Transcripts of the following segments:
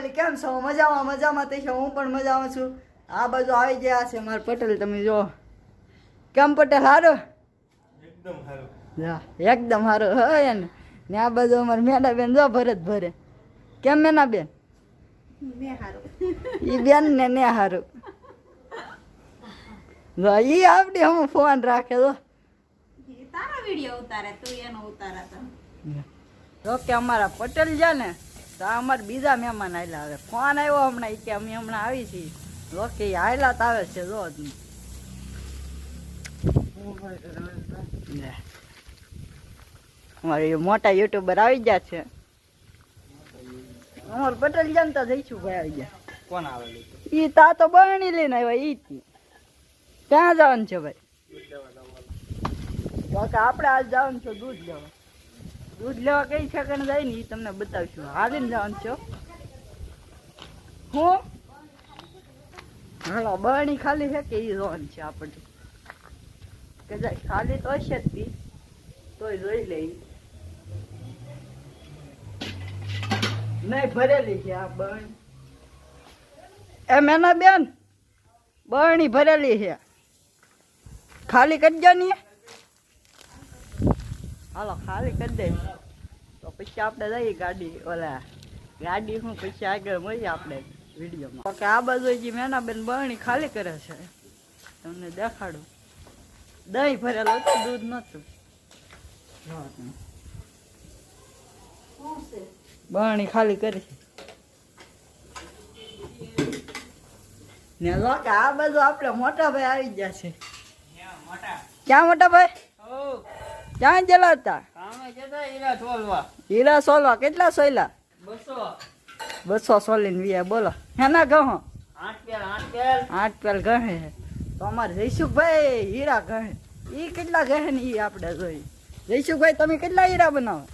Family કેમ છો? મજામાં તે હું પણ મજામાં છું. આ બાજુ આવી ગયા છે મારા પટેલ, તમે જો કેમ પટેલ? હારો એકદમ હારો હોય ને. આ બાજુ અમારે મેના બેન જો ભરત ભરે. કેમ મેના બેન? ઈ બેન ને હારું. ઈ આપડી હું ફોન રાખે તો તારા વિડિયો ઉતારે, તું એનો ઉતારા તો. જો કે અમારા પટેલ છે ને, તો અમારે બીજા મહેમાન આવેલા. હવે ફોન આવ્યો હમણાં કે અમે હમણાં આવી છીએ. જો કે આયલા આવે છે. જો અમારે મોટા યુટ્યુબર આવી ગયા છે. અમારે પટેલ જાણતા જઈશું ભાઈ આવી ગયા. કોણ આવેલું? ઈ તા તો બરણી લઈને આવ્યા. ઈ ક્યાં જવાનું છે ભાઈ? તો કે આપણે આજ જવાનું છે દૂધ લેવા. દૂધ લેવા કઈ સેકન્ડ જાય ને એ તમને બતાવશું. હાલીને જવાનું છે. હું હાલો બરણી ખાલી છે કે એ જોવાનું છે આપણે. કે જાય ખાલી તો હશે જ તી, તોય જોઈ લઈ. નહીં ભરેલી છે આ બરણી. એ મેના બેન બરણી ભરેલી છે, ખાલી કરી દો ને. હાલો ખાલી કરી દે તો પછી આપણે જઈએ ગાડી ઓલા ગાડી શું પછી આગળ મળીએ આપણે વિડીયોમાં. કે આ બાજુ જે મેના બેન બરણી ખાલી કરે છે, તમને દેખાડું. દહીં ભરેલું હતું, દૂધ નતું. બરણી ખાલી કરી છે ને. લો કે આ બાજુ આપણે મોટા ભાઈ આવી ગયા છે. ક્યાં મોટા ભાઈ? ક્યાં ગયેલા હતા? હીરા સોલવા. કેટલા સોયલા? 200 સોલીને વીયા. બોલો હેના ગહો? 8 પેલ ગહે. તો અમારે જયસુખભાઈ હીરા ગહે. ઈ કેટલા ગહે ને ઈ આપણે જોઈ. જયસુખભાઈ તમે કેટલા હીરા બનાવો?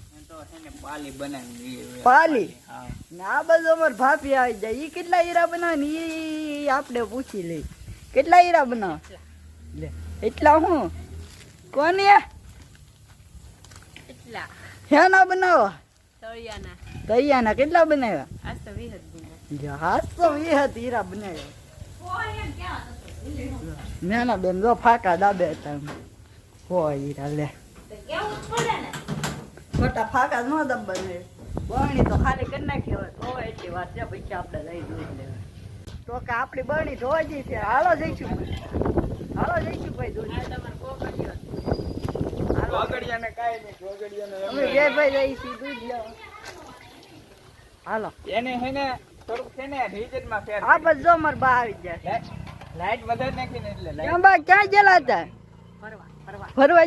પાલી ને આ બાજુ અમારે ભાભી આવી જાય. ઈ કેટલા હીરા બનાવે ને ઈ આપણે પૂછી લઈ. કેટલા હીરા બનાવો? એટલા હું કોને હેના બનાવો? તૈયાના કેટલા બનાવ્યા? 20 હીરા બનાવ્યા. મેના બેન જો ફાકા દાબે હતા. હીરા લે ખોટા ફાકા ન દબને. બરણી તો ખાલી કરી નાખી હોય તો એટલી વાત છે. પછી આપણે લઈ દૂધ લેવા. તો કે આપણી બરણી ધોઈ ગઈ છે. હાલો જઈશું ભાઈ દૂધ. અમે બે ભાઈ જઈશું દૂધ લેવા. હાલો એને હેને થોડુંક છે ને રિજેક્ટમાં ફેર. આ બસ જો માર બા આવી જાય. લાઈટ વધારે નાખીને એટલે ક્યાં બા ક્યાં ગયેલા હતા? ફરવા.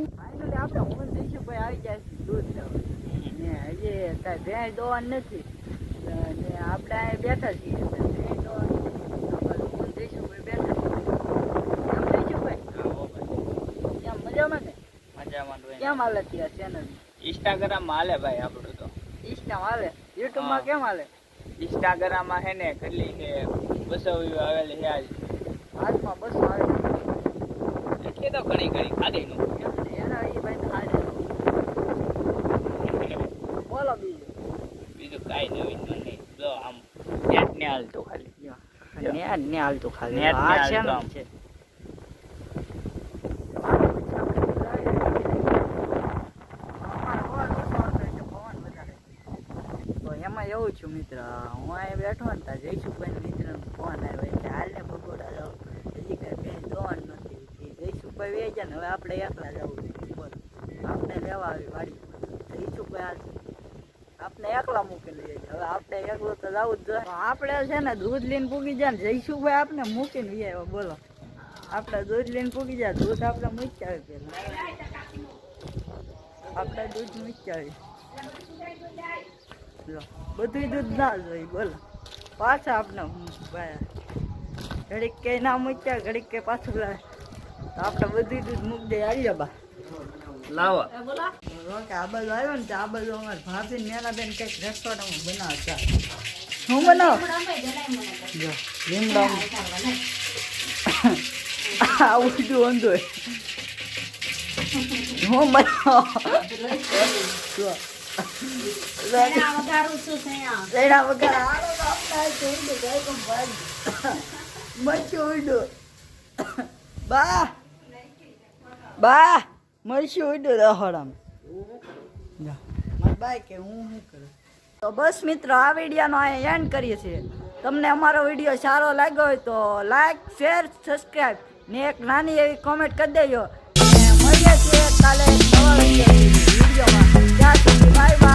આપણે હું જઈશું ભાઈ આવી જાય દૂધ લેવા. ને હજી કઈ ભેંસ દોવાનું નથી ને આપણે અહીં બેઠા છીએ. કેમ હાલે ત્યાં ચેનલ? ઇન્સ્ટાગ્રામ માં હાલે ભાઈ આપણું તો. ઇન્સ્ટામાં હાલે? યુટ્યુબ માં કેમ હાલે? ઇન્સ્ટાગ્રામ માં હે ને કેટલી છે 200 વ્યૂ આવેલી છે આજ. હાથમાં 200 આવે એટલે તો ઘણી ખાધી નું. એના એ ભાઈ ખાડે. બોલો બીજું કાઈ નવીન નહીં. જો આમ નેટ ને હાલતું ખાલી. ને હાલતું ખાલી. નેટ આ છે ને છે. એવું છું મિત્ર, હું અહીં બેઠો ને ત્યાં જયસુખભાઈ મિત્રનો ફોન આવ્યો એટલે હાલને ભગોડા જાઉં. હજી કઈ બેન જોવાનું નથી. જયસુખભાઈ વે જાય ને હવે આપણે એકલા જવું છે. બોલો આપણે લેવા આવી વાડી. જયસુખભાઈ આપણે એકલા મૂકી લઈએ. હવે આપણે એકલું તો જવું જ જોઈએ. આપણે છે ને દૂધ લઈને પૂગી જાય ને જયસુખભાઈ આપણે મૂકીને વી આવ્યો. બોલો આપણે દૂધ લઈને પૂગી જાય. દૂધ આપણે મૂકી આવી પેલા. આપણે દૂધ મૂકી આવી. બધું દૂધ ના જોઈ. બોલો પાછા આપણે ઘડીક કઈ ના મૂક્યા, ઘડીક કઈ પાછું લાવે તો આપણે બધું દૂધ મૂકી દે. આવી બા લાવો. આ બાજુ આવ્યો ને આ બાજુ અમારે ભાભી મેના બેન કઈક રેસ્ટોરન્ટમાં બનાવતા. શું બનાવો? લીમડા આવું બધું વાંધો હું બનાવો. શેણા વઘારું છું શેણા. શેણા વગર હાલો તો આપણે આ તો ઊંડું જાય તો ભાઈ. મળશું ઊંડું. બા મળશું ઊંડું રહોડામાં. જા, મારી બાઈ કે હું શું કરું. તો બસ મિત્રો આ વિડીયોનો અહીંયા એન્ડ કરીએ છીએ. તમને અમારો વિડીયો સારો લાગ્યો હોય તો લાઈક શેર સબસ્ક્રાઈબ ને એક નાની એવી કોમેન્ટ કરી દેજો. અને મળીએ છીએ કાલે નવા વિડીયોમાં. ત્યાં સુધી બાય બાય.